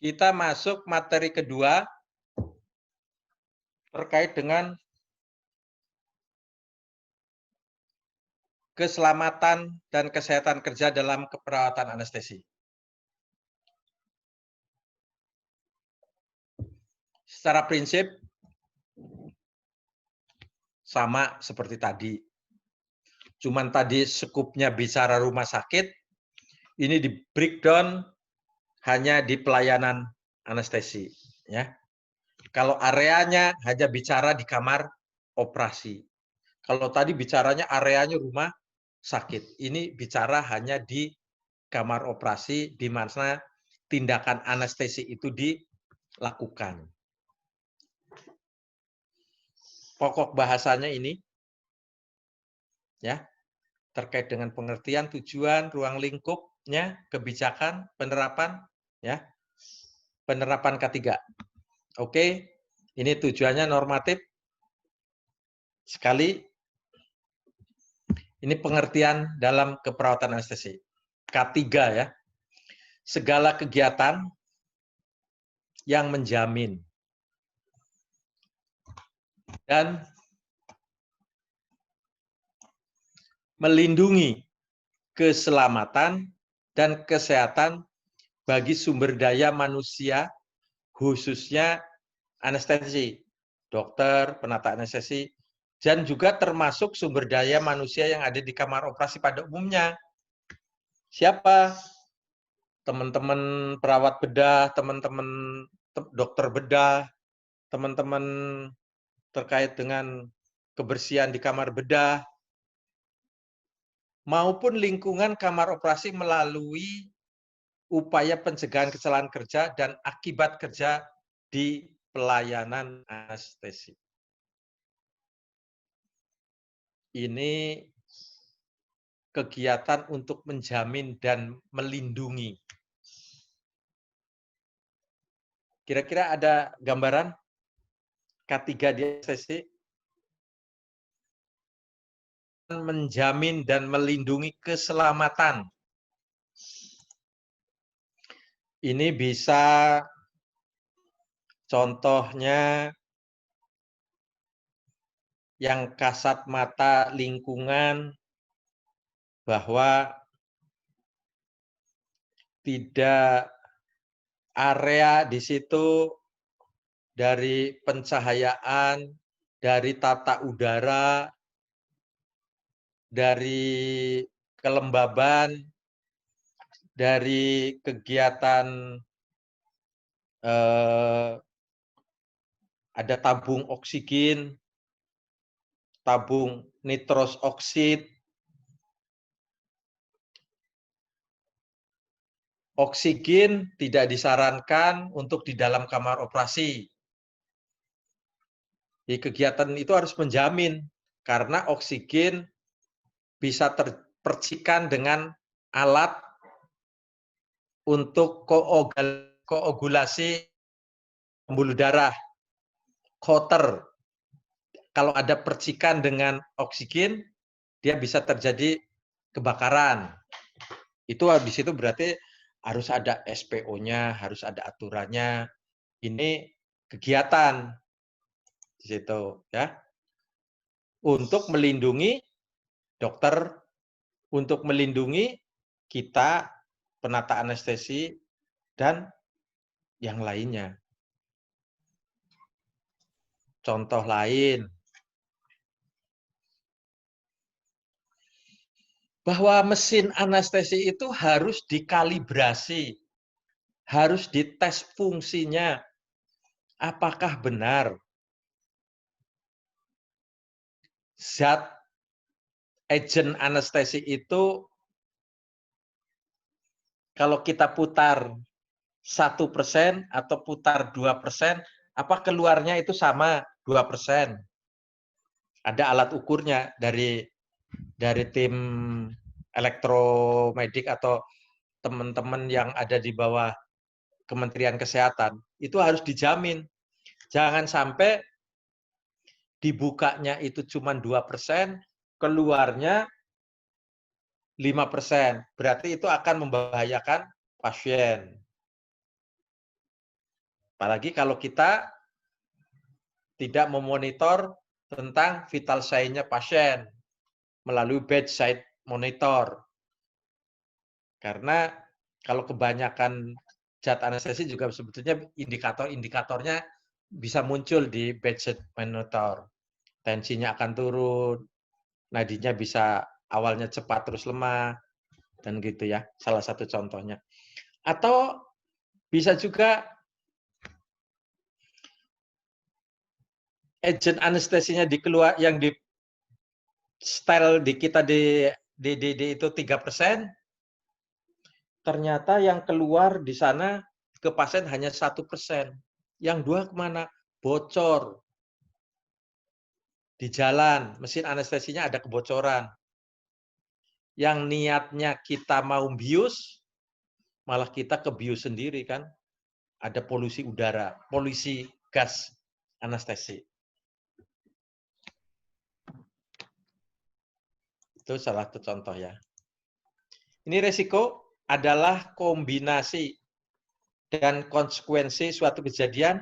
Kita masuk materi kedua terkait dengan keselamatan dan kesehatan kerja dalam keperawatan anestesi. Secara prinsip sama seperti tadi. Cuman tadi skupnya bicara rumah sakit, ini di breakdown hanya di pelayanan anestesi, ya. Kalau areanya hanya bicara di kamar operasi. Kalau tadi bicaranya areanya rumah sakit, ini bicara hanya di kamar operasi di mana tindakan anestesi itu dilakukan. Pokok bahasanya ini ya, terkait dengan pengertian, tujuan, ruang lingkupnya, kebijakan, penerapan ya. Penerapan ketiga. Oke, ini tujuannya normatif sekali. Ini pengertian dalam keperawatan anestesi. K3 ya. Segala kegiatan yang menjamin dan melindungi keselamatan dan kesehatan bagi sumber daya manusia, khususnya anestesi, dokter, penata anestesi, dan juga termasuk sumber daya manusia yang ada di kamar operasi pada umumnya. Siapa? Teman-teman perawat bedah, teman-teman dokter bedah, teman-teman terkait dengan kebersihan di kamar bedah, maupun lingkungan kamar operasi melalui upaya pencegahan kecelakaan kerja dan akibat kerja di pelayanan anestesi. Ini kegiatan untuk menjamin dan melindungi. Kira-kira ada gambaran K3 di anestesi? Menjamin dan melindungi keselamatan. Ini bisa contohnya yang kasat mata lingkungan, bahwa tidak area di situ dari pencahayaan, dari tata udara, dari kelembaban, dari kegiatan ada tabung oksigen, tabung nitros oksid, oksigen tidak disarankan untuk di dalam kamar operasi. Di kegiatan itu harus menjamin, karena oksigen bisa terpercikan dengan alat untuk koagulasi pembuluh darah, Holter. Kalau ada percikan dengan oksigen, dia bisa terjadi kebakaran. Itu di situ berarti harus ada SPO-nya, harus ada aturannya. Ini kegiatan di situ ya. Untuk melindungi dokter, untuk melindungi kita penata anestesi dan yang lainnya. Contoh lain, bahwa mesin anestesi itu harus dikalibrasi, harus dites fungsinya. Apakah benar zat agent anestesi itu kalau kita putar 1% atau putar 2%, apa keluarnya itu sama 2%? Ada alat ukurnya dari tim elektromedik atau teman-teman yang ada di bawah Kementerian Kesehatan. Itu harus dijamin. Jangan sampai dibukanya itu cuma 2%, keluarnya 5%. Berarti itu akan membahayakan pasien. Apalagi kalau kita tidak memonitor tentang vital sign-nya pasien melalui bedside monitor. Karena kalau kebanyakan zat anestesi juga sebetulnya indikator-indikatornya bisa muncul di bedside monitor. Tensinya akan turun, nadinya bisa awalnya cepat terus lemah, dan gitu ya, salah satu contohnya. Atau bisa juga agent anestesinya yang di style di kita di itu 3%, ternyata yang keluar di sana ke pasien hanya 1%. Yang 2 kemana? Bocor. Di jalan, mesin anestesinya ada kebocoran. Yang niatnya kita mau bius, malah kita kebius sendiri kan. Ada polusi udara, polusi gas anestesi. Itu salah satu contoh ya. Ini resiko adalah kombinasi dan konsekuensi suatu kejadian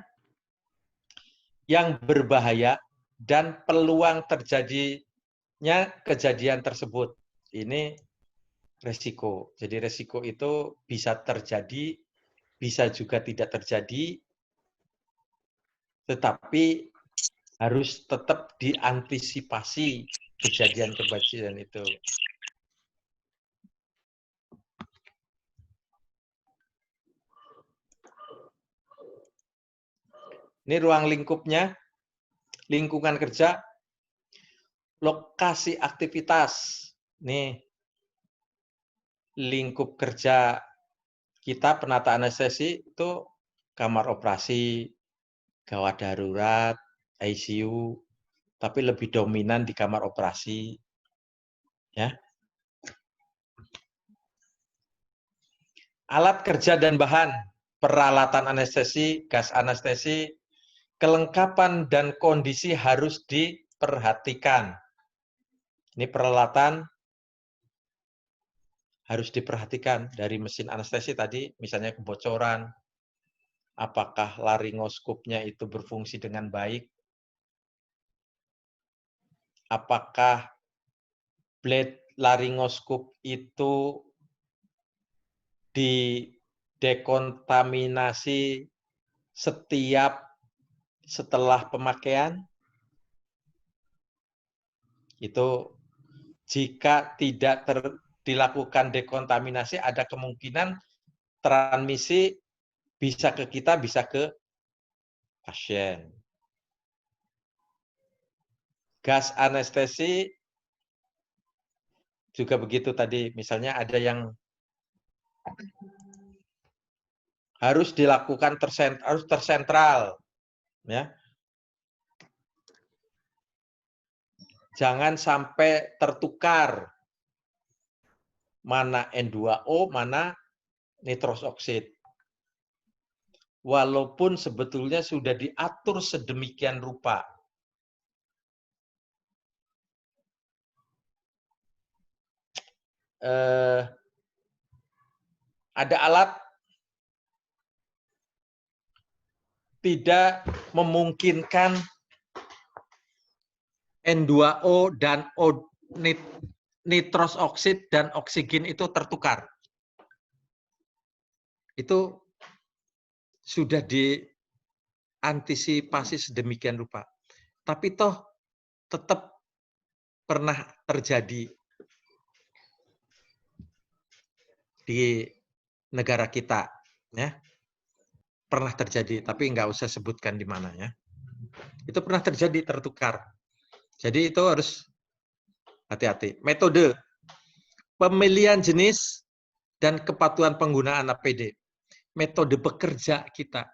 yang berbahaya dan peluang terjadinya kejadian tersebut. Ini resiko. Jadi resiko itu bisa terjadi, bisa juga tidak terjadi, tetapi harus tetap diantisipasi kejadian-kejadian itu. Ini ruang lingkupnya, lingkungan kerja, lokasi aktivitas. Nih, lingkup kerja kita penata anestesi itu kamar operasi, gawat darurat, ICU, tapi lebih dominan di kamar operasi. Ya. Alat kerja dan bahan, peralatan anestesi, gas anestesi, kelengkapan dan kondisi harus diperhatikan. Ini peralatan harus diperhatikan dari mesin anestesi tadi, misalnya kebocoran, apakah laringoskopnya itu berfungsi dengan baik, apakah blade laringoskop itu didekontaminasi setelah pemakaian. Itu jika tidak dilakukan dekontaminasi, ada kemungkinan transmisi bisa ke kita, bisa ke pasien. Gas anestesi juga begitu tadi, misalnya ada yang harus dilakukan harus tersentral, ya. Jangan sampai tertukar mana N2O, mana nitros oksid. Walaupun sebetulnya sudah diatur sedemikian rupa. Ada alat tidak memungkinkan N2O dan nitros oksid dan oksigen itu tertukar. Itu sudah diantisipasi sedemikian rupa. Tapi toh tetap pernah terjadi di negara kita, ya. Pernah terjadi, tapi nggak usah sebutkan di mana, ya. Itu pernah terjadi, tertukar. Jadi itu harus hati-hati. Metode pemilihan jenis dan kepatuhan penggunaan APD. Metode bekerja kita.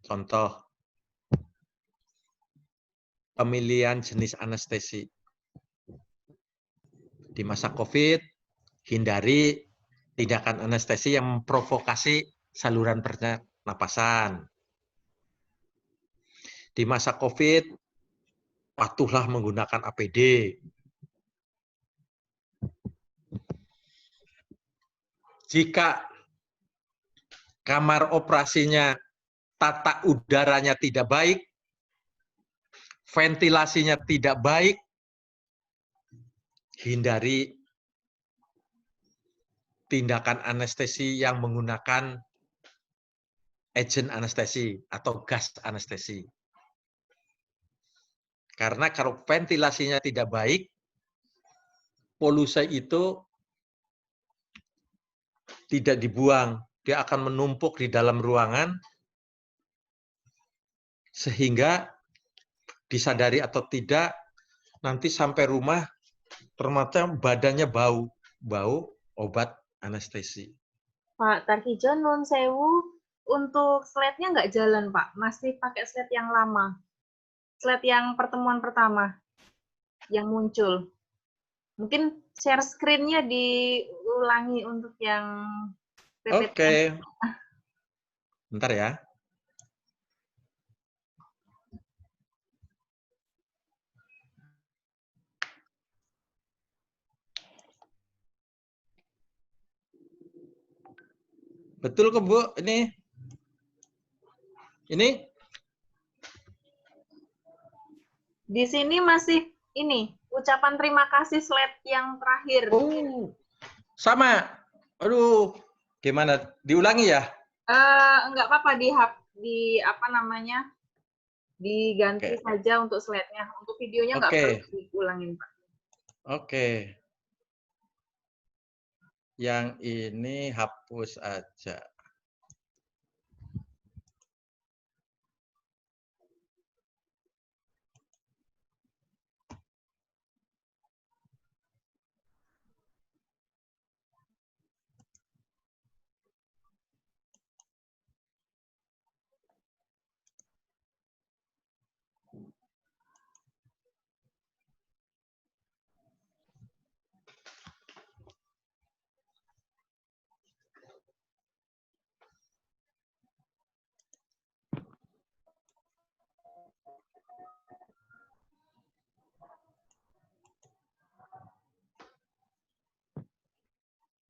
Contoh, pemilihan jenis anestesi. Di masa COVID, hindari tindakan anestesi yang memprovokasi saluran pernapasan. Di masa COVID, patuhlah menggunakan APD. Jika kamar operasinya tata udaranya tidak baik, ventilasinya tidak baik, hindari tindakan anestesi yang menggunakan agent anestesi atau gas anestesi. Karena kalau ventilasinya tidak baik, polusi itu tidak dibuang, dia akan menumpuk di dalam ruangan, sehingga disadari atau tidak, nanti sampai rumah, ternyata badannya bau obat anestesi. Pak Tarhijo, nun sewu, untuk slide-nya nggak jalan, Pak. Masih pakai slide yang lama. Slide yang pertemuan pertama yang muncul. Mungkin share screen-nya diulangi untuk yang PPT. Oke. Bentar ya. Betul kok, Bu? Ini di sini masih ini ucapan terima kasih slide yang terakhir. Oh, sama. Aduh, gimana? Diulangi ya? Enggak apa-apa, di apa namanya, diganti saja untuk slide-nya. Untuk videonya enggak perlu diulangin, Pak. Oke. Yang ini hapus aja.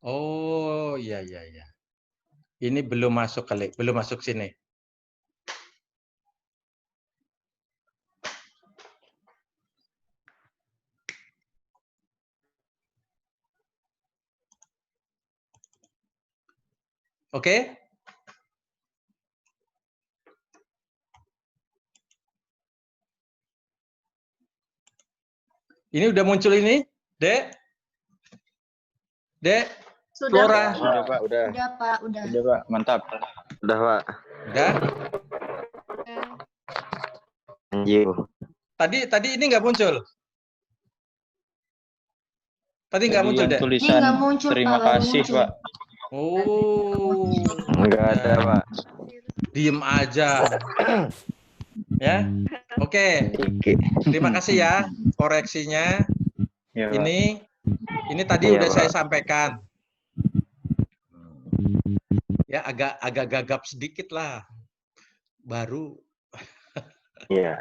Oh, iya. Ini belum masuk kali, belum masuk sini. Oke? Ini udah muncul ini, Dek? Dek? Sudah, Flora? Sudah, Pak. Udah. Udah, Pak. Udah. Udah, Pak. Mantap. Udah, Pak. Udah? Anjir. Tadi ini nggak muncul? Tadi nggak muncul, Dek? Tulisan Ini nggak muncul, terima Pak, nggak kasih, muncul. Pak. Oh. Enggak ada, Pak. Diem aja. Ya? Oke. Oke. Terima kasih ya koreksinya. Ya, Pak. Ini tadi Iya, udah Pak. saya sampaikan. Ya, agak gagap sedikit lah. Baru. Iya.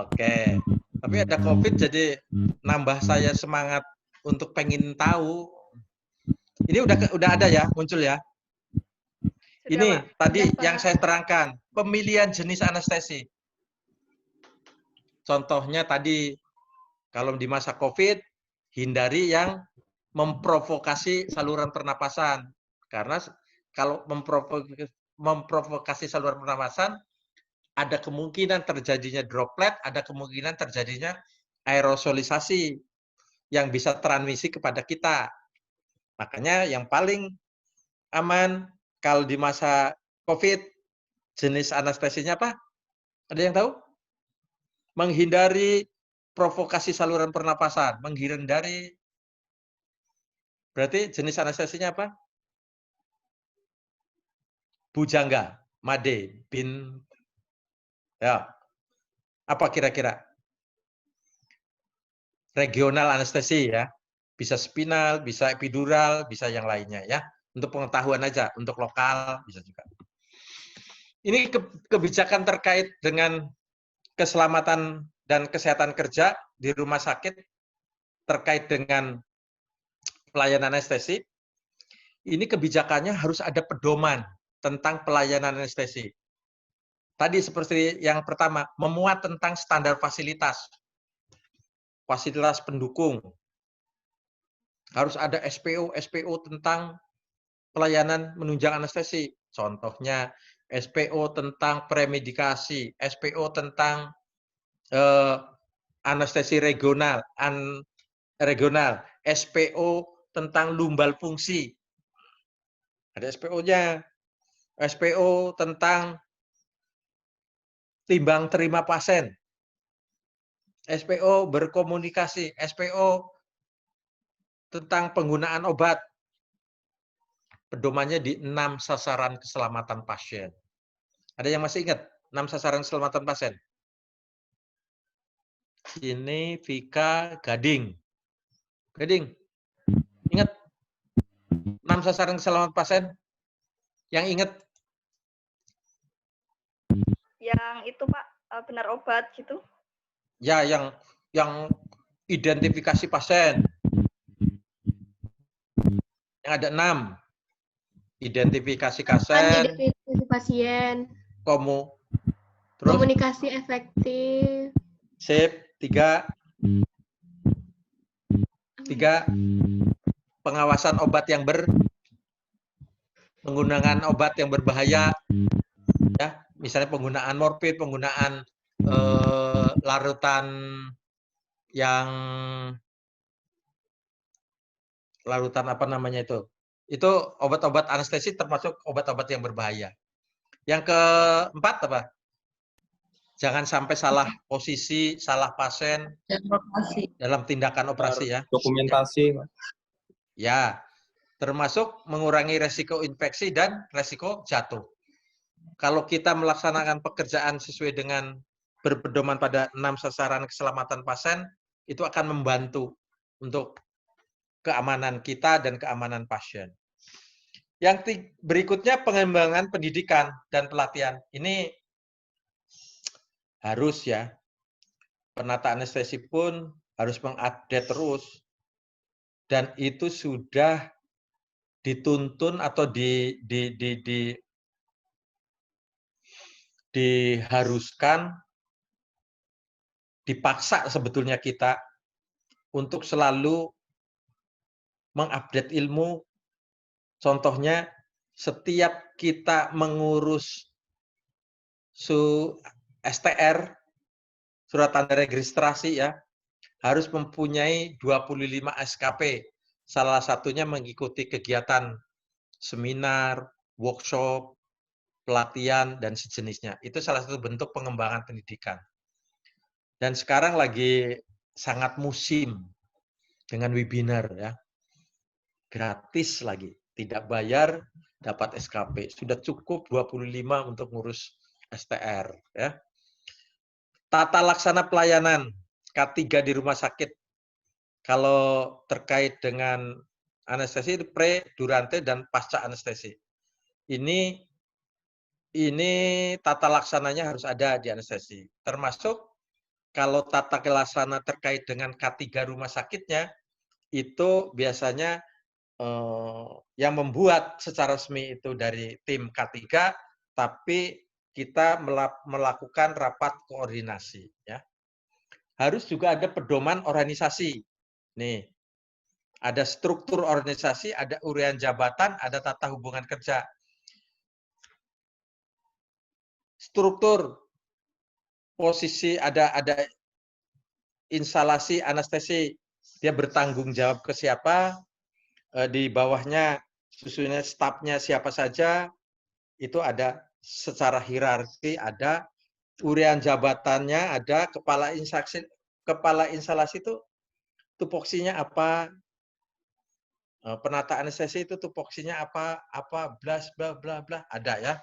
Oke. Tapi ada COVID jadi nambah saya semangat untuk pengen tahu. Ini udah ada ya, muncul ya. Ini tadi yang saya terangkan, pemilihan jenis anestesi. Contohnya tadi, kalau di masa COVID, hindari yang memprovokasi saluran pernapasan. Karena kalau memprovokasi saluran pernapasan, ada kemungkinan terjadinya droplet, ada kemungkinan terjadinya aerosolisasi yang bisa transmisi kepada kita. Makanya yang paling aman kalau di masa COVID, jenis anestesinya apa? Ada yang tahu? Menghindari provokasi saluran pernapasan, menghindari, berarti jenis anestesinya apa? Bujangga, Made, Bin, ya. Apa kira-kira? Regional anestesi ya. Bisa spinal, bisa epidural, bisa yang lainnya ya. Untuk pengetahuan aja, untuk lokal bisa juga. Ini kebijakan terkait dengan keselamatan dan kesehatan kerja di rumah sakit terkait dengan pelayanan anestesi. Ini kebijakannya harus ada pedoman tentang pelayanan anestesi. Tadi seperti yang pertama, memuat tentang standar fasilitas. Fasilitas pendukung. Harus ada SPO tentang pelayanan menunjang anestesi. Contohnya SPO tentang premedikasi, SPO tentang anestesi regional, SPO tentang lumbal fungsi. Ada SPO-nya. SPO tentang timbang terima pasien. SPO berkomunikasi, SPO tentang penggunaan obat. Pedomannya di 6 sasaran keselamatan pasien. Ada yang masih ingat 6 sasaran keselamatan pasien? Ini Vika Gading. Gading, ingat 6 sasaran keselamatan pasien? Yang ingat? Yang itu Pak, benar obat gitu. Ya, yang identifikasi pasien. Yang ada 6. Identifikasi pasien. Identifikasi pasien. Terus? Komunikasi efektif. Sip, 3. Pengawasan obat yang penggunaan obat yang berbahaya. Ya, misalnya penggunaan morfin, penggunaan larutan apa namanya itu? Itu obat-obat anestesi termasuk obat-obat yang berbahaya. Yang keempat apa? Jangan sampai salah posisi, salah pasien dalam tindakan operasi ya. Dokumentasi. Ya, termasuk mengurangi resiko infeksi dan resiko jatuh. Kalau kita melaksanakan pekerjaan sesuai dengan berpedoman pada 6 sasaran keselamatan pasien, itu akan membantu untuk keamanan kita dan keamanan pasien. Yang berikutnya pengembangan pendidikan dan pelatihan. Ini harus ya. Penata anestesi pun harus mengupdate terus. Dan itu sudah dituntun atau diharuskan, dipaksa sebetulnya kita untuk selalu mengupdate ilmu. Contohnya, setiap kita mengurus STR, surat tanda registrasi ya, harus mempunyai 25 SKP. Salah satunya mengikuti kegiatan seminar, workshop, pelatihan, dan sejenisnya. Itu salah satu bentuk pengembangan pendidikan. Dan sekarang lagi sangat musim dengan webinar ya. Gratis lagi, tidak bayar, dapat SKP. Sudah cukup 25 untuk ngurus STR ya. Tata laksana pelayanan K3 di rumah sakit. Kalau terkait dengan anestesi itu pre, durante, dan pasca anestesi. Ini tata laksananya harus ada di anestesi. Termasuk kalau tata laksana terkait dengan K3 rumah sakitnya, itu biasanya yang membuat secara resmi itu dari tim K3, tapi kita melakukan rapat koordinasi. Ya. Harus juga ada pedoman organisasi. Nih, ada struktur organisasi, ada uraian jabatan, ada tata hubungan kerja. Struktur posisi ada instalasi anestesi, dia bertanggung jawab ke siapa, di bawahnya susunnya stafnya siapa saja, itu ada secara hierarki, ada uraian jabatannya, ada kepala instalasi itu tupoksinya apa, penata anestesi itu tupoksinya apa, blas, bla, bla, bla, ada ya.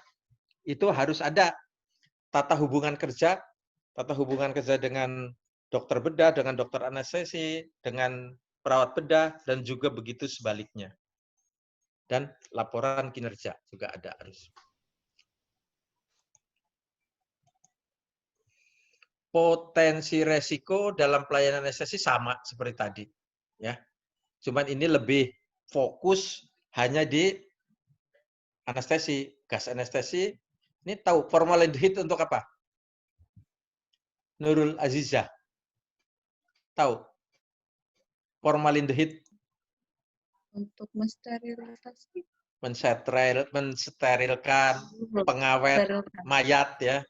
Itu harus ada tata hubungan kerja dengan dokter bedah, dengan dokter anestesi, dengan perawat bedah, dan juga begitu sebaliknya. Dan laporan kinerja juga ada harus. Potensi resiko dalam pelayanan anestesi sama seperti tadi. Ya. Cuman ini lebih fokus hanya di anestesi. gas anestesi, ini tahu formaldehid untuk apa? Nurul Azizah. Tahu? Formaldehid Untuk mensterilisasi. mensterilkan pengawet Sterilkan. mayat ya.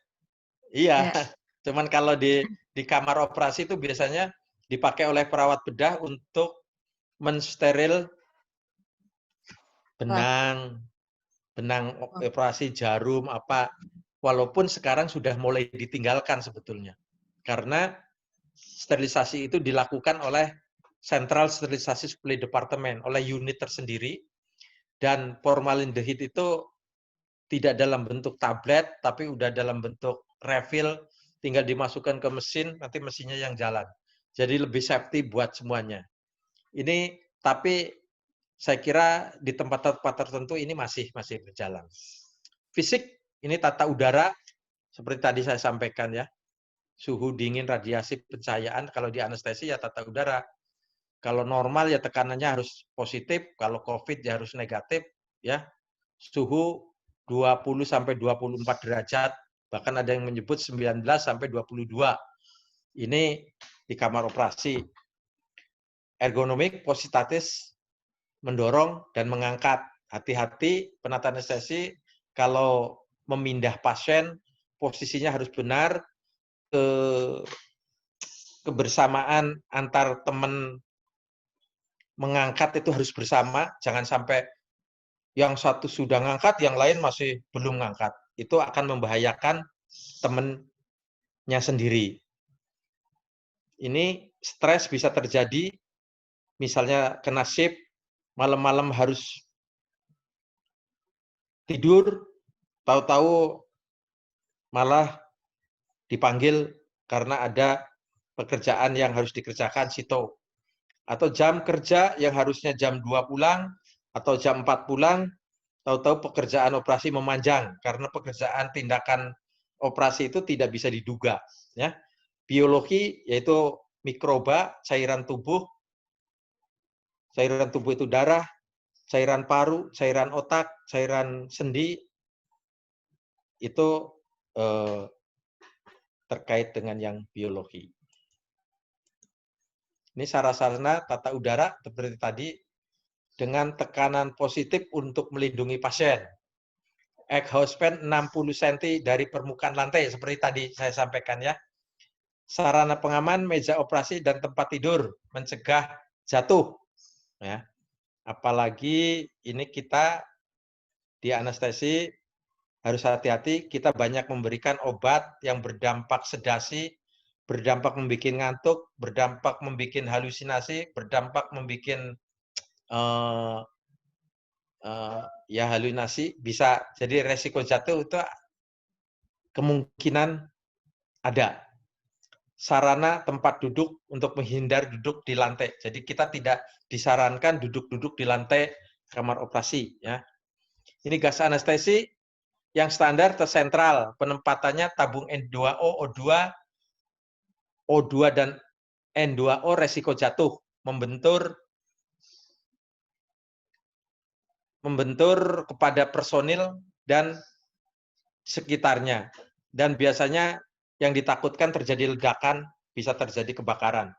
Iya. Ya. Cuman kalau di kamar operasi itu biasanya dipakai oleh perawat bedah untuk mensteril benang operasi, jarum apa. Walaupun sekarang sudah mulai ditinggalkan sebetulnya. Karena sterilisasi itu dilakukan oleh Central Sterilisasi Supply Department, oleh unit tersendiri. Dan formaldehid itu tidak dalam bentuk tablet, tapi udah dalam bentuk refill, tinggal dimasukkan ke mesin, nanti mesinnya yang jalan. Jadi lebih safety buat semuanya. Ini tapi saya kira di tempat-tempat tertentu ini masih berjalan. Fisik, ini tata udara, seperti tadi saya sampaikan ya. Suhu dingin, radiasi, pencahayaan, kalau di anestesi ya tata udara. Kalau normal ya tekanannya harus positif, kalau COVID ya harus negatif, ya. Suhu 20 sampai 24 derajat, bahkan ada yang menyebut 19 sampai 22. Ini di kamar operasi. Ergonomik, positatis, mendorong dan mengangkat. Hati-hati penata anestesi kalau memindah pasien, posisinya harus benar, kebersamaan antar teman mengangkat itu harus bersama, jangan sampai yang satu sudah ngangkat, yang lain masih belum ngangkat. Itu akan membahayakan temannya sendiri. Ini stres bisa terjadi, misalnya kena shift, malam-malam harus tidur, tahu-tahu malah dipanggil karena ada pekerjaan yang harus dikerjakan sito. Atau jam kerja yang harusnya jam 2 pulang, atau jam 4 pulang, tahu-tahu pekerjaan operasi memanjang, karena pekerjaan tindakan operasi itu tidak bisa diduga. Ya. Biologi, yaitu mikroba, cairan tubuh itu darah, cairan paru, cairan otak, cairan sendi, itu terkait dengan yang biologi. Ini sarana tata udara seperti tadi dengan tekanan positif untuk melindungi pasien. Exhaust fan 60 cm dari permukaan lantai seperti tadi saya sampaikan ya. Sarana pengaman, meja operasi dan tempat tidur mencegah jatuh. Ya. Apalagi ini kita di anestesi harus hati-hati, kita banyak memberikan obat yang berdampak sedasi, berdampak membuat ngantuk, berdampak membuat halusinasi, berdampak membuat ya halusinasi, bisa jadi resiko jatuh itu kemungkinan ada. Sarana tempat duduk untuk menghindar duduk di lantai. Jadi kita tidak disarankan duduk-duduk di lantai kamar operasi. Ya. Ini gas anestesi yang standar tersentral. Penempatannya tabung N2O, O2 dan N2O resiko jatuh. Membentur kepada personil dan sekitarnya. Dan biasanya yang ditakutkan terjadi ledakan, bisa terjadi kebakaran.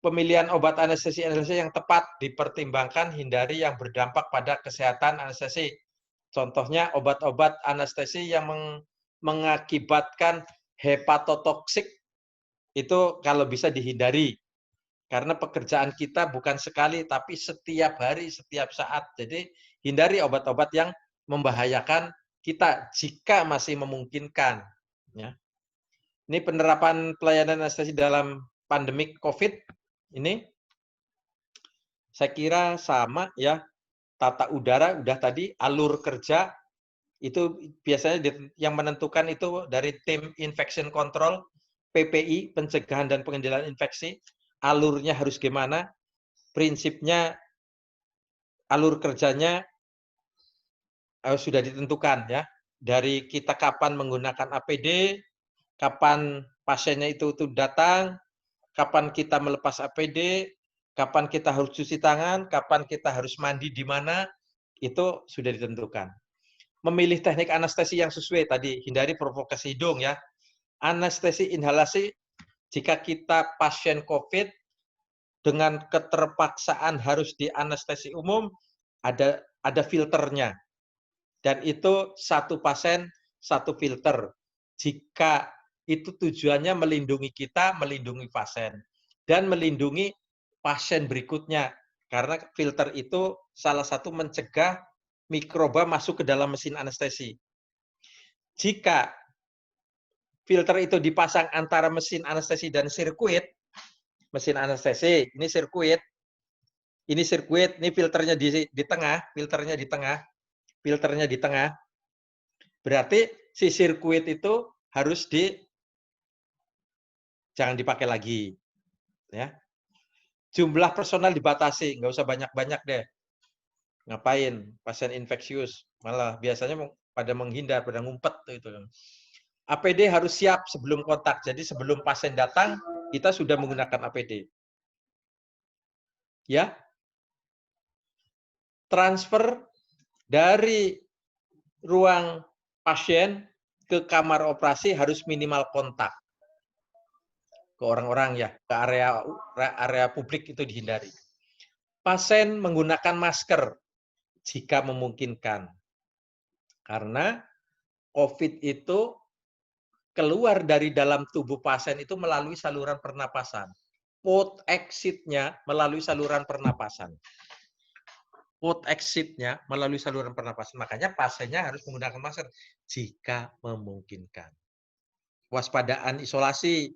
Pemilihan obat anestesi yang tepat dipertimbangkan, hindari yang berdampak pada kesehatan anestesi. Contohnya obat-obat anestesi yang mengakibatkan hepatotoksik, itu kalau bisa dihindari. Karena pekerjaan kita bukan sekali, tapi setiap hari, setiap saat. Jadi hindari obat-obat yang membahayakan kita jika masih memungkinkan. Ya. Ini penerapan pelayanan anestesi dalam pandemik COVID. Ini saya kira sama ya. Tata udara udah tadi, alur kerja itu biasanya yang menentukan itu dari tim infection control, PPI, pencegahan dan pengendalian infeksi. Alurnya harus gimana? Prinsipnya alur kerjanya sudah ditentukan ya. Dari kita kapan menggunakan APD, kapan pasiennya itu datang, kapan kita melepas APD, kapan kita harus cuci tangan, kapan kita harus mandi di mana, itu sudah ditentukan. memilih teknik anestesi yang sesuai tadi, hindari provokasi hidung ya. Anestesi inhalasi jika kita pasien COVID dengan keterpaksaan harus di anestesi umum ada filternya. Dan itu satu pasien satu filter. Jika itu tujuannya melindungi kita, melindungi pasien dan melindungi pasien berikutnya. Karena filter itu salah satu mencegah mikroba masuk ke dalam mesin anestesi. Jika filter itu dipasang antara mesin anestesi dan sirkuit, mesin anestesi, ini sirkuit, ini filternya di tengah, filternya di tengah, berarti si sirkuit itu harus jangan dipakai lagi, ya. Jumlah personal dibatasi, nggak usah banyak-banyak deh. Ngapain? Pasien infeksius, malah biasanya pada menghindar, pada ngumpet itu. APD harus siap sebelum kontak. Jadi sebelum pasien datang, kita sudah menggunakan APD. Ya. Transfer dari ruang pasien ke kamar operasi harus minimal kontak. Ke orang-orang ya, ke area publik itu dihindari. Pasien menggunakan masker jika memungkinkan. Karena COVID itu keluar dari dalam tubuh pasien itu melalui saluran pernapasan. Port exit-nya melalui saluran pernapasan. Port exit-nya melalui saluran pernapasan. Makanya pasiennya harus menggunakan masker jika memungkinkan. Waspadaan isolasi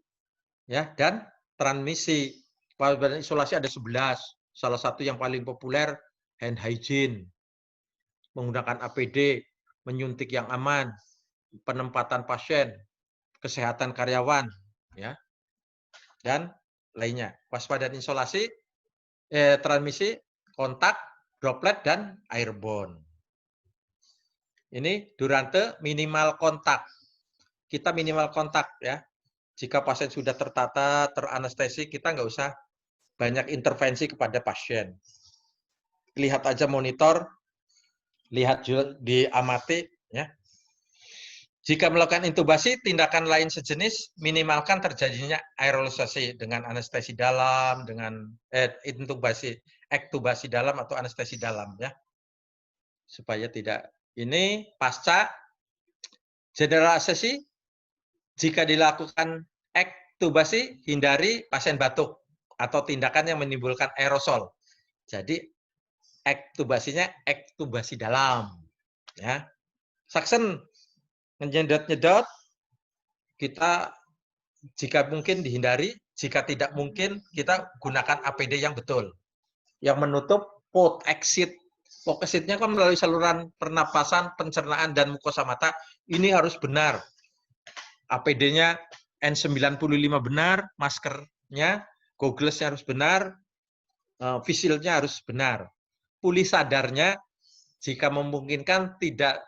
ya dan transmisi. Waspadaan isolasi ada 11. Salah satu yang paling populer hand hygiene. Menggunakan APD, menyuntik yang aman, penempatan pasien, kesehatan karyawan, ya, dan lainnya. Waspadaan isolasi, transmisi, kontak, droplet, dan airborne. Ini durante minimal kontak. Kita minimal kontak ya. Jika pasien sudah tertata, teranestesi, kita nggak usah banyak intervensi kepada pasien. Lihat aja monitor, lihat juga diamati, ya. Jika melakukan intubasi, tindakan lain sejenis minimalkan terjadinya aerolisasi dengan anestesi dalam, dengan ektubasi dalam atau anestesi dalam, ya, supaya tidak. Ini pasca general anesthesi. Jika dilakukan ektubasi, hindari pasien batuk atau tindakan yang menimbulkan aerosol. Jadi ektubasinya ektubasi dalam, ya. Suction, menyedot-nyedot, kita jika mungkin dihindari, jika tidak mungkin kita gunakan APD yang betul, yang menutup port exit. Port exit-nya kan melalui saluran pernapasan, pencernaan, dan mukosa mata. Ini harus benar. APD-nya N95 benar, maskernya, goggles-nya harus benar, face shield-nya harus benar. Pulih sadarnya, jika memungkinkan tidak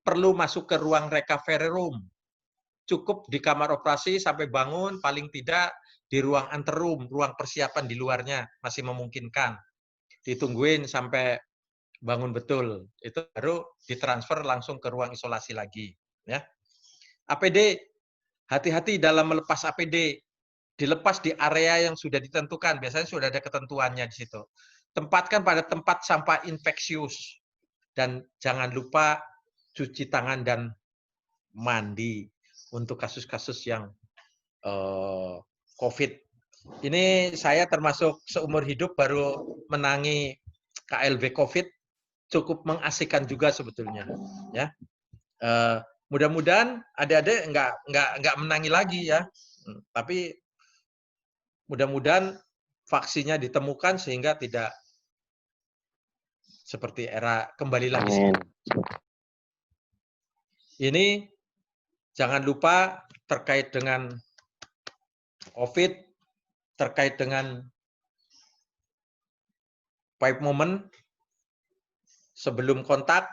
perlu masuk ke ruang recovery room. Cukup di kamar operasi sampai bangun, paling tidak di ruang anteroom, ruang persiapan di luarnya, masih memungkinkan. Ditungguin sampai bangun betul. Itu baru ditransfer langsung ke ruang isolasi lagi. Ya. APD, hati-hati dalam melepas APD. Dilepas di area yang sudah ditentukan. Biasanya sudah ada ketentuannya di situ. Tempatkan pada tempat sampah infeksius. Dan jangan lupa cuci tangan dan mandi untuk kasus-kasus yang COVID. Ini saya termasuk seumur hidup baru menangi KLB COVID, cukup mengasihkan juga sebetulnya. Ya, mudah-mudahan adik-adik nggak menangi lagi ya, tapi mudah-mudahan vaksinnya ditemukan sehingga tidak seperti era kembali lagi. Ini jangan lupa terkait dengan COVID, terkait dengan pipe moment, sebelum kontak,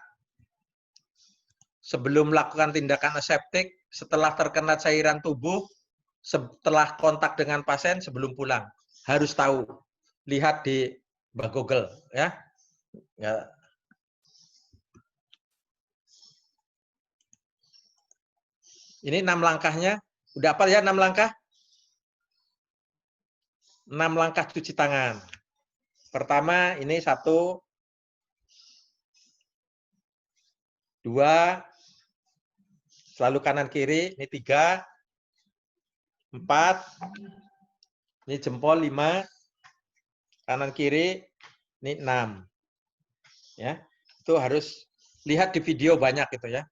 sebelum melakukan tindakan aseptik, setelah terkena cairan tubuh, setelah kontak dengan pasien, sebelum pulang. Harus tahu. Lihat di Google, ya. Ya. Ini 6 langkahnya. Udah apa ya 6 langkah? 6 langkah cuci tangan. Pertama, ini 1, 2, selalu kanan kiri, ini 3, 4, ini jempol 5, kanan kiri, ini 6. Ya, itu harus lihat di video banyak gitu ya.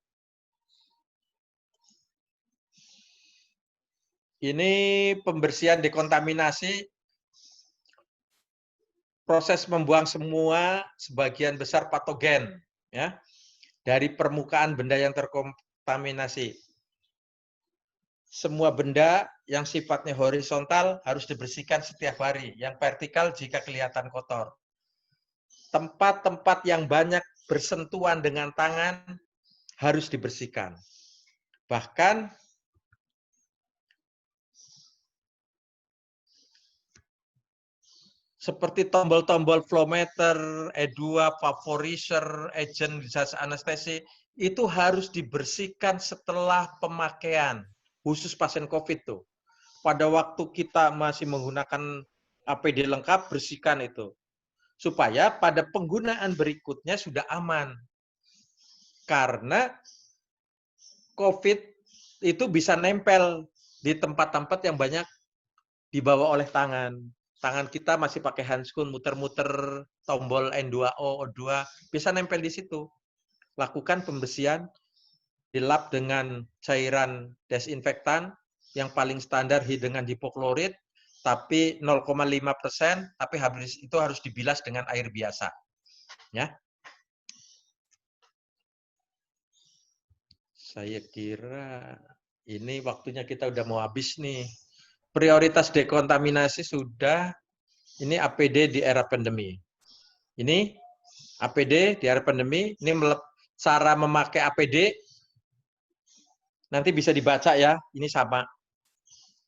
Ini pembersihan dekontaminasi, proses membuang semua sebagian besar patogen ya dari permukaan benda yang terkontaminasi. Semua benda yang sifatnya horizontal harus dibersihkan setiap hari, yang vertikal jika kelihatan kotor. Tempat-tempat yang banyak bersentuhan dengan tangan harus dibersihkan. Bahkan seperti tombol-tombol flowmeter, E2, vaporizer, agent discharge anestesi, itu harus dibersihkan setelah pemakaian, khusus pasien COVID tuh. Pada waktu kita masih menggunakan APD lengkap, bersihkan itu. Supaya pada penggunaan berikutnya sudah aman. Karena COVID itu bisa nempel di tempat-tempat yang banyak dibawa oleh tangan. Tangan kita masih pakai handskun, muter-muter tombol N2O, O2, bisa nempel di situ. Lakukan pembersihan, dilap dengan cairan desinfektan, yang paling standar dengan hipoklorit, tapi 0,5%, tapi habis itu harus dibilas dengan air biasa. Ya. Saya kira ini waktunya kita udah mau habis nih. Prioritas dekontaminasi sudah, ini APD di era pandemi. Ini APD di era pandemi, ini cara memakai APD, nanti bisa dibaca ya, ini sama.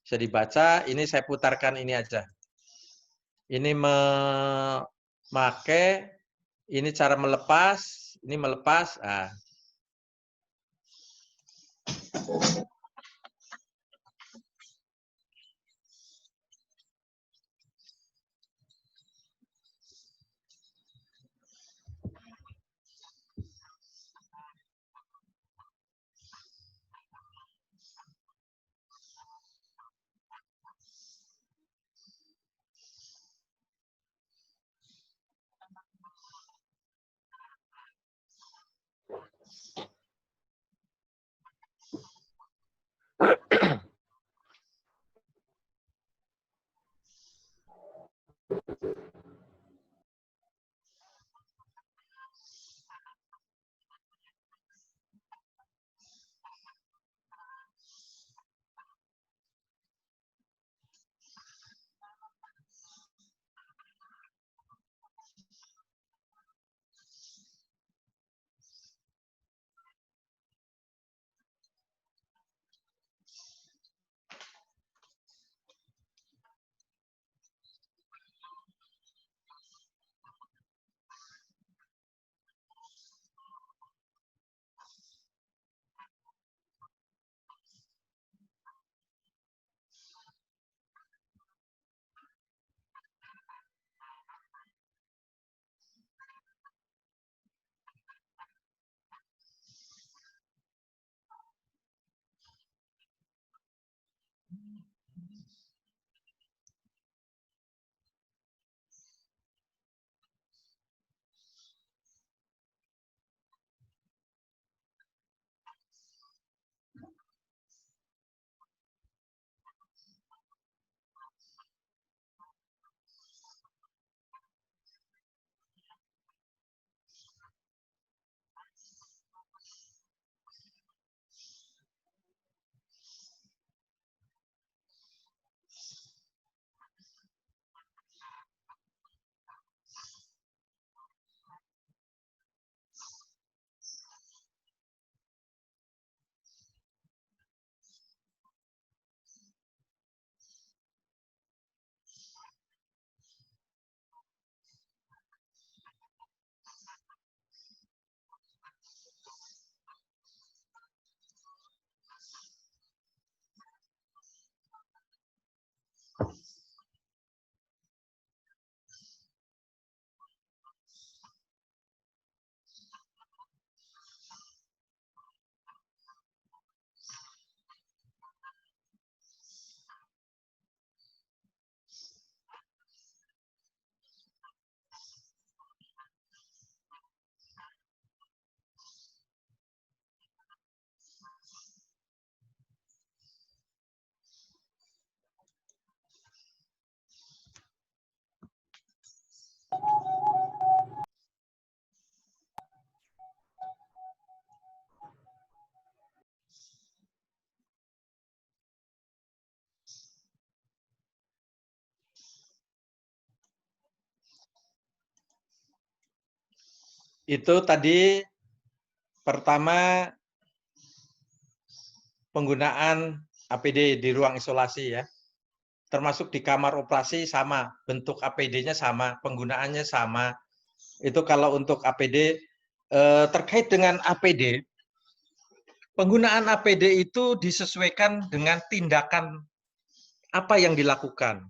Bisa dibaca, ini saya putarkan ini aja. Ini memakai, ini cara melepas, ini melepas. Nah. Itu tadi pertama penggunaan APD di ruang isolasi ya. Termasuk di kamar operasi sama, bentuk APD-nya sama, penggunaannya sama. Itu kalau untuk APD terkait dengan APD, penggunaan APD itu disesuaikan dengan tindakan apa yang dilakukan.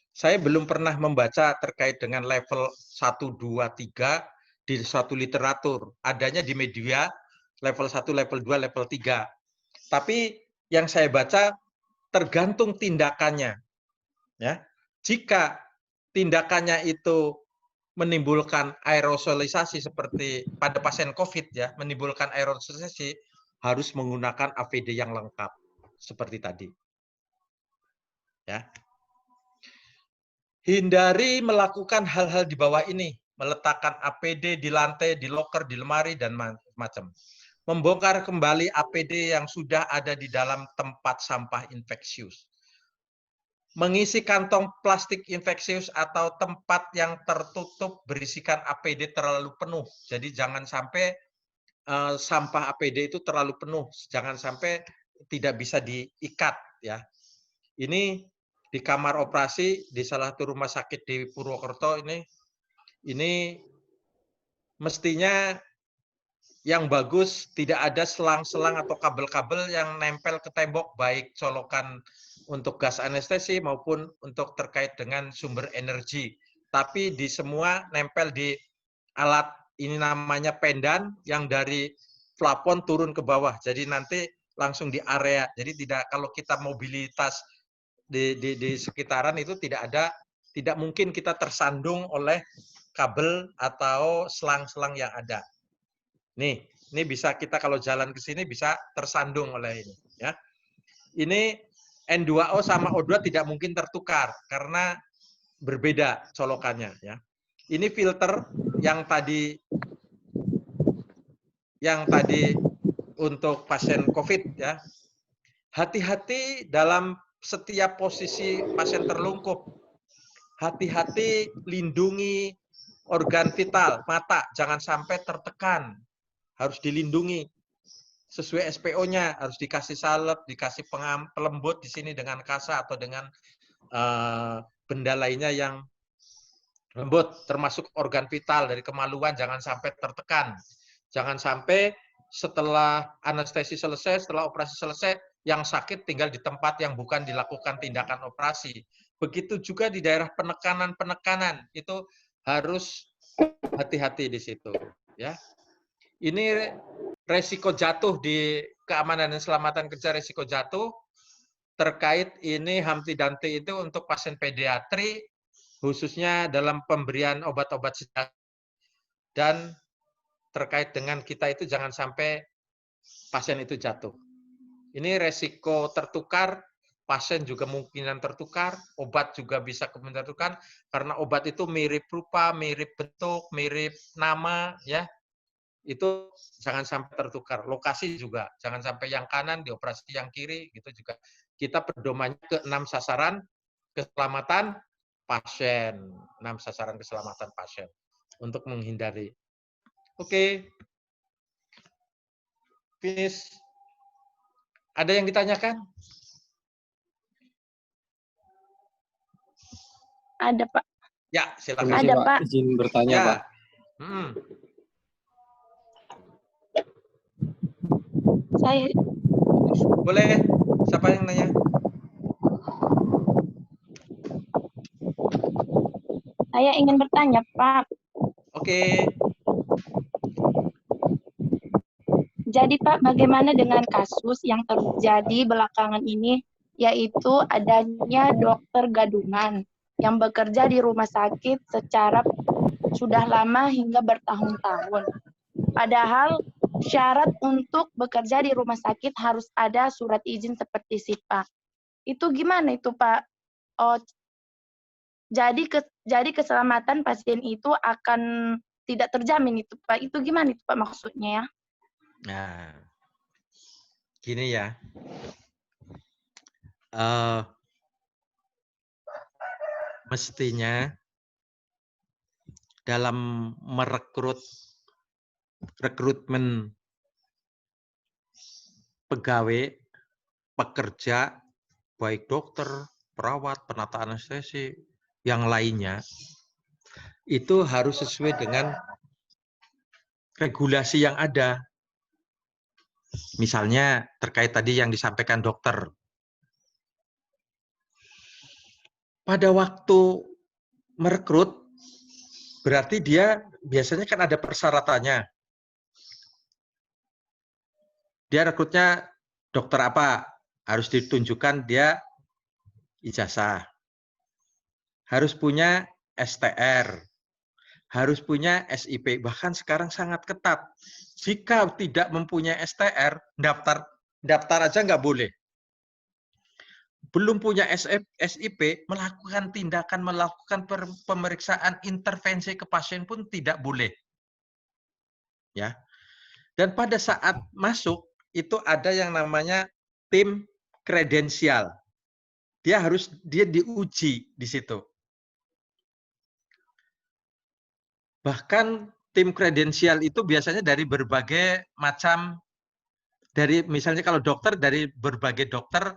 Saya belum pernah membaca terkait dengan level 1, 2, 3 di suatu literatur. Adanya di media level 1, level 2, level 3. Tapi yang saya baca tergantung tindakannya. Ya. Jika tindakannya itu menimbulkan aerosolisasi seperti pada pasien COVID ya, menimbulkan aerosolisasi, harus menggunakan APD yang lengkap seperti tadi. Ya. Hindari melakukan hal-hal di bawah ini, meletakkan APD di lantai, di loker, di lemari dan macam. Membongkar kembali APD yang sudah ada di dalam tempat sampah infeksius. Mengisi kantong plastik infeksius atau tempat yang tertutup berisikan APD terlalu penuh. Jadi jangan sampai sampah APD itu terlalu penuh, jangan sampai tidak bisa diikat ya. Ini di kamar operasi di salah satu rumah sakit di Purwokerto ini mestinya yang bagus tidak ada selang-selang atau kabel-kabel yang nempel ke tembok, baik colokan untuk gas anestesi maupun untuk terkait dengan sumber energi. Tapi di semua nempel di alat, ini namanya pendan, yang dari plafon turun ke bawah. Jadi nanti langsung di area. Jadi tidak, kalau kita mobilitas di sekitaran itu tidak mungkin kita tersandung oleh kabel atau selang-selang yang ada. Nih, ini bisa kita kalau jalan ke sini bisa tersandung oleh ini ya. Ini N2O sama O2 tidak mungkin tertukar karena berbeda colokannya ya. Ini filter yang tadi untuk pasien COVID ya. Hati-hati dalam setiap posisi pasien terlungkup. Hati-hati lindungi organ vital, mata jangan sampai tertekan. Harus dilindungi sesuai SPO-nya, harus dikasih salep, dikasih pelembut di sini dengan kasa atau dengan benda lainnya yang lembut, termasuk organ vital dari kemaluan jangan sampai tertekan. Jangan sampai setelah anestesi selesai, setelah operasi selesai, yang sakit tinggal di tempat yang bukan dilakukan tindakan operasi. Begitu juga di daerah penekanan-penekanan, itu harus hati-hati di situ. Ya. Ini resiko jatuh di keamanan dan keselamatan kerja, resiko jatuh terkait ini Humpty Dumpty itu untuk pasien pediatri, khususnya dalam pemberian obat-obat sedang, dan terkait dengan kita itu jangan sampai pasien itu jatuh. Ini resiko tertukar, pasien juga kemungkinan tertukar, obat juga bisa kemungkinan tertukar, karena obat itu mirip rupa, mirip bentuk, mirip nama, ya. Itu jangan sampai tertukar. Lokasi juga, jangan sampai yang kanan dioperasi yang kiri, gitu juga. Kita pedomannya ke 6 sasaran keselamatan pasien, 6 sasaran keselamatan pasien untuk menghindari. Oke. Finish. Ada yang ditanyakan? Ada, Pak. Ya, silakan. Ada, Pak. Izin bertanya, Ya. Pak. Saya Boleh. Siapa yang nanya? ingin bertanya, Pak. Oke. Jadi, Pak, bagaimana dengan kasus yang terjadi belakangan ini, yaitu adanya dokter gadungan yang bekerja di rumah sakit secara sudah lama hingga bertahun-tahun. Padahal syarat untuk bekerja di rumah sakit harus ada surat izin seperti SIPA. Itu gimana itu, Pak? Oh, jadi keselamatan pasien itu akan tidak terjamin itu, Pak. Itu gimana itu, Pak, maksudnya ya? Nah, gini ya. Mestinya dalam rekrutmen pegawai, pekerja, baik dokter, perawat, penata anestesi, yang lainnya, itu harus sesuai dengan regulasi yang ada. Misalnya terkait tadi yang disampaikan dokter. Pada waktu merekrut, berarti dia biasanya kan ada persyaratannya. Dia rekrutnya dokter apa? Harus ditunjukkan dia ijazah. Harus punya STR. Harus punya SIP. Bahkan sekarang sangat ketat. Jika tidak mempunyai STR, daftar aja nggak boleh. Belum punya SIP, melakukan pemeriksaan intervensi ke pasien pun tidak boleh. Ya. Dan pada saat masuk, itu ada yang namanya tim kredensial. Dia diuji di situ. Bahkan tim kredensial itu biasanya dari berbagai macam, misalnya kalau dokter, dari berbagai dokter,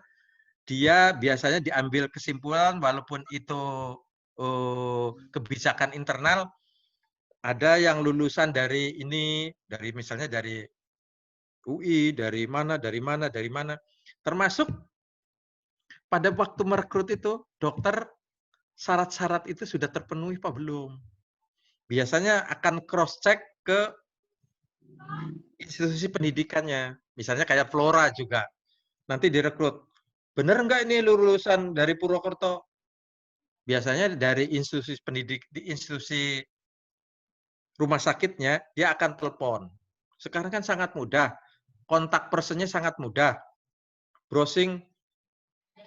dia biasanya diambil kesimpulan, walaupun itu kebijakan internal, ada yang lulusan dari ini, misalnya dari UI, dari mana, termasuk pada waktu merekrut itu, dokter syarat-syarat itu sudah terpenuhi apa belum. Biasanya akan cross-check ke institusi pendidikannya. Misalnya kayak Flora juga. Nanti direkrut. Benar enggak ini lulusan dari Purwokerto? Biasanya dari institusi institusi rumah sakitnya, dia akan telepon. Sekarang kan sangat mudah. Kontak personnya sangat mudah. Browsing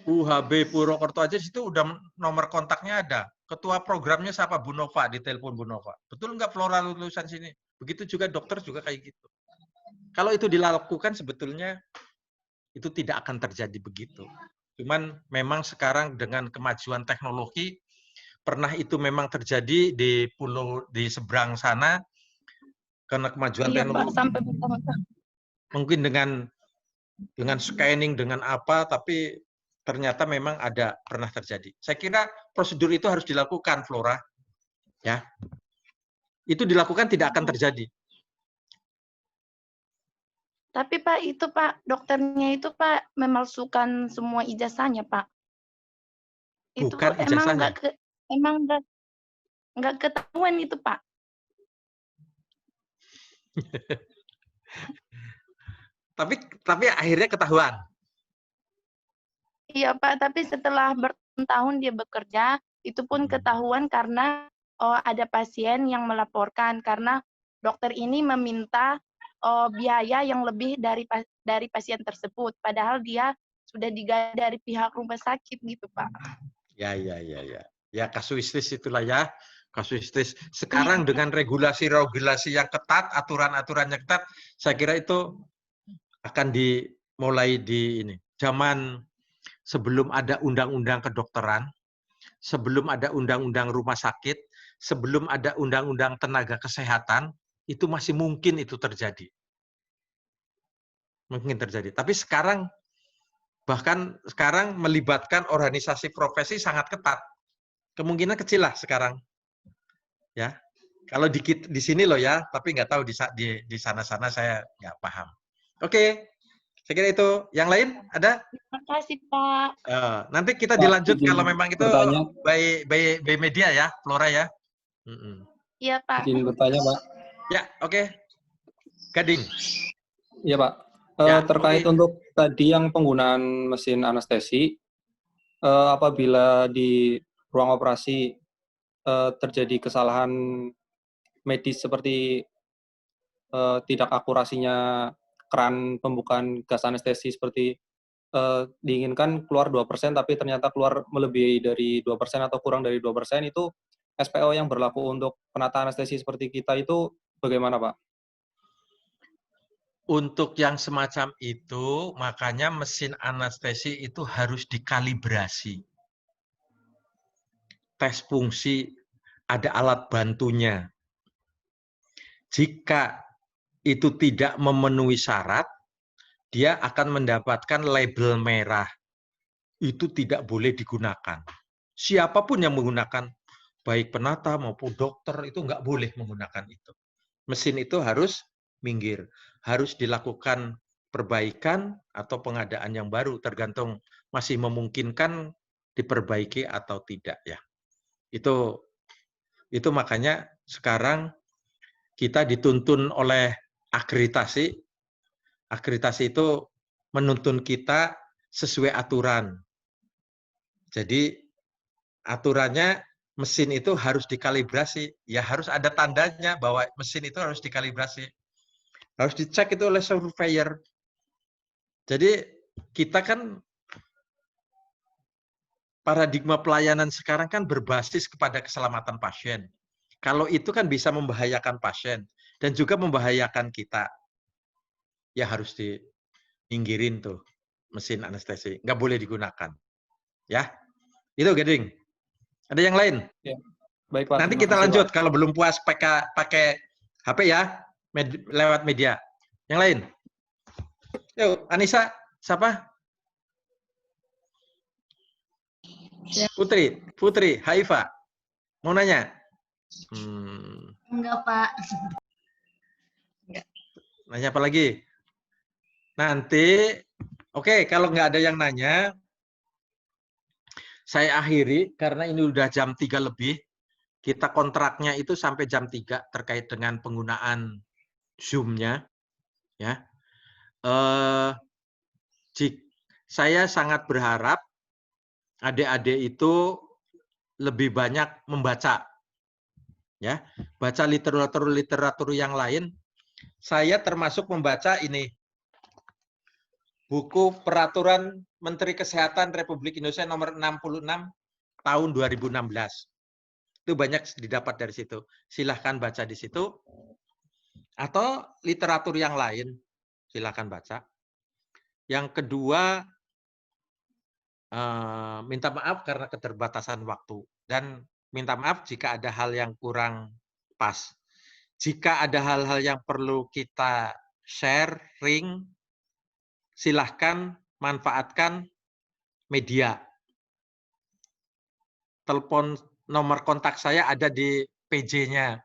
UHB Purwokerto aja situ udah nomor kontaknya ada. Ketua programnya siapa? Bu Nova, ditelepon Bu Nova. Betul nggak Flora lulusan sini? Begitu juga dokter juga kayak gitu. Kalau itu dilakukan sebetulnya itu tidak akan terjadi begitu. Cuman memang sekarang dengan kemajuan teknologi, pernah itu memang terjadi di pulau di seberang sana, karena kemajuan teknologi. Pak, sampai bertahun-tahun. Mungkin dengan scanning, dengan apa, tapi ternyata memang pernah terjadi. Saya kira prosedur itu harus dilakukan, Flora. Ya. Itu dilakukan tidak akan terjadi. Tapi Pak, itu Pak, dokternya itu Pak memalsukan semua ijazahnya Pak. Itu Bukan emang ijazahnya. nggak ketahuan itu Pak. tapi akhirnya ketahuan. Iya Pak, tapi setelah bertahun-tahun dia bekerja, itu pun ketahuan karena ada pasien yang melaporkan karena dokter ini meminta biaya yang lebih dari pasien tersebut, padahal dia sudah digaji dari pihak rumah sakit gitu Pak. Ya. Ya kasuistis itulah ya. Kasuistis. Sekarang dengan regulasi-regulasi yang ketat, aturan-aturan yang ketat, saya kira itu akan dimulai di ini. Zaman sebelum ada undang-undang kedokteran, sebelum ada undang-undang rumah sakit, sebelum ada undang-undang tenaga kesehatan, itu masih mungkin itu terjadi. Mungkin terjadi. Tapi bahkan sekarang melibatkan organisasi profesi sangat ketat. Kemungkinan kecil lah sekarang. Ya. Kalau di sini loh ya, tapi nggak tahu di sana-sana saya nggak paham. Oke. Saya kira itu. Yang lain ada? Terima kasih Pak. Nanti kita Pak, dilanjut izin kalau memang itu bertanya. by media ya, Flora ya. Iya Pak. Izin bertanya Pak. Ya, oke. Gading. Iya Pak. Ya, terkait untuk tadi yang penggunaan mesin anestesi, apabila di ruang operasi terjadi kesalahan medis seperti tidak akurasinya keran pembukaan gas anestesi seperti diinginkan keluar 2%, tapi ternyata keluar melebihi dari 2% atau kurang dari 2%, itu SPO yang berlaku untuk penata anestesi seperti kita itu bagaimana Pak? Untuk yang semacam itu, makanya mesin anestesi itu harus dikalibrasi. Tes fungsi ada alat bantunya. Jika itu tidak memenuhi syarat, dia akan mendapatkan label merah. Itu tidak boleh digunakan. Siapapun yang menggunakan, baik penata maupun dokter, itu nggak boleh menggunakan itu. Mesin itu harus minggir, harus dilakukan perbaikan atau pengadaan yang baru, tergantung masih memungkinkan diperbaiki atau tidak ya. Itu makanya sekarang kita dituntun oleh akreditasi. Akreditasi itu menuntun kita sesuai aturan. Jadi aturannya mesin itu harus dikalibrasi. Ya harus ada tandanya bahwa mesin itu harus dikalibrasi. Harus dicek itu oleh surveyor. Jadi kita kan paradigma pelayanan sekarang kan berbasis kepada keselamatan pasien. Kalau itu kan bisa membahayakan pasien dan juga membahayakan kita. Ya harus diinggirin tuh mesin anestesi. Nggak boleh digunakan. Ya, itu Gading. Ada yang lain? Ya. Baik, Pak. Nanti Terima kita kasih, lanjut. Pak. Kalau belum puas pakai HP ya, lewat media. Yang lain? Yuk, Anissa, siapa? Putri, Haifa. Mau nanya? Enggak, Pak. Nanya apa lagi? Nanti, oke, kalau nggak ada yang nanya, saya akhiri karena ini udah jam 3 lebih. Kita kontraknya itu sampai jam 3 terkait dengan penggunaan Zoom-nya. Ya. Saya sangat berharap adik-adik itu lebih banyak membaca. Ya, baca literatur yang lain. Saya termasuk membaca ini. Buku Peraturan Menteri Kesehatan Republik Indonesia nomor 66 tahun 2016. Itu banyak didapat dari situ. Silahkan baca di situ. Atau literatur yang lain, silahkan baca. Yang kedua, minta maaf karena keterbatasan waktu. Dan minta maaf jika ada hal yang kurang pas. Jika ada hal-hal yang perlu kita sharing, silahkan manfaatkan media. Telepon nomor kontak saya ada di PJ-nya.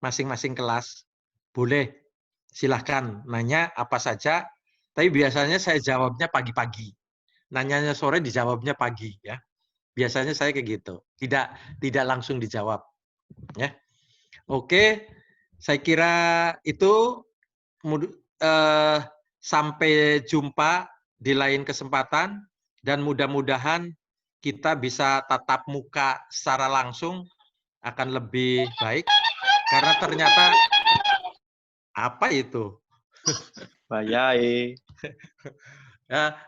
Masing-masing kelas. Boleh, silahkan nanya apa saja. Tapi biasanya saya jawabnya pagi-pagi. Nanyanya sore, dijawabnya pagi. Ya. Biasanya saya kayak gitu. Tidak langsung dijawab. Ya. Oke, saya kira itu. Sampai jumpa di lain kesempatan dan mudah-mudahan kita bisa tatap muka secara langsung akan lebih baik karena ternyata apa itu? Bayai. Ya,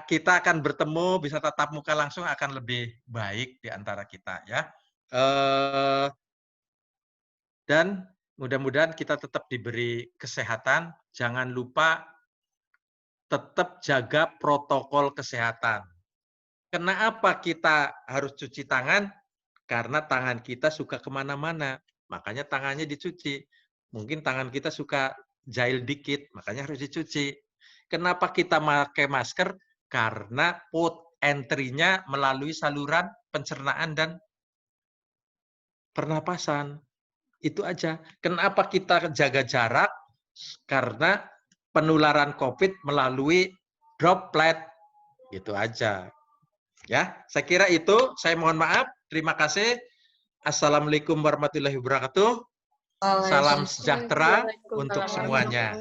kita akan bertemu bisa tatap muka langsung akan lebih baik di antara kita ya. Dan mudah-mudahan kita tetap diberi kesehatan. Jangan lupa tetap jaga protokol kesehatan. Kenapa kita harus cuci tangan? Karena tangan kita suka kemana-mana. Makanya tangannya dicuci. Mungkin tangan kita suka jahil dikit, makanya harus dicuci. Kenapa kita pakai masker? Karena port entry-nya melalui saluran pencernaan dan pernapasan. Itu aja. Kenapa kita jaga jarak? Karena penularan COVID melalui droplet. Gitu aja. Ya, saya kira itu. Saya mohon maaf. Terima kasih. Assalamualaikum warahmatullahi wabarakatuh. Salam sejahtera untuk semuanya.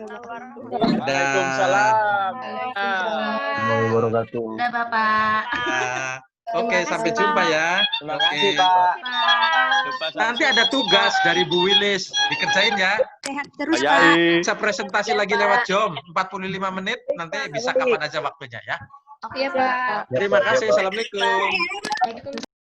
Waalaikumsalam. Waalaikumsalam. Wabarakatuh. Udah, Bapak. Oke, sampai jumpa ya. Terima kasih, Pak. Nanti ada tugas dari Bu Wilis. Dikerjain ya. Sehat terus, Pak. Bayai. Bisa presentasi lagi lewat Zoom. 45 menit. Nanti bisa kapan aja waktunya ya. Oke, Pak. Terima kasih. Assalamualaikum. Waalaikumsalam.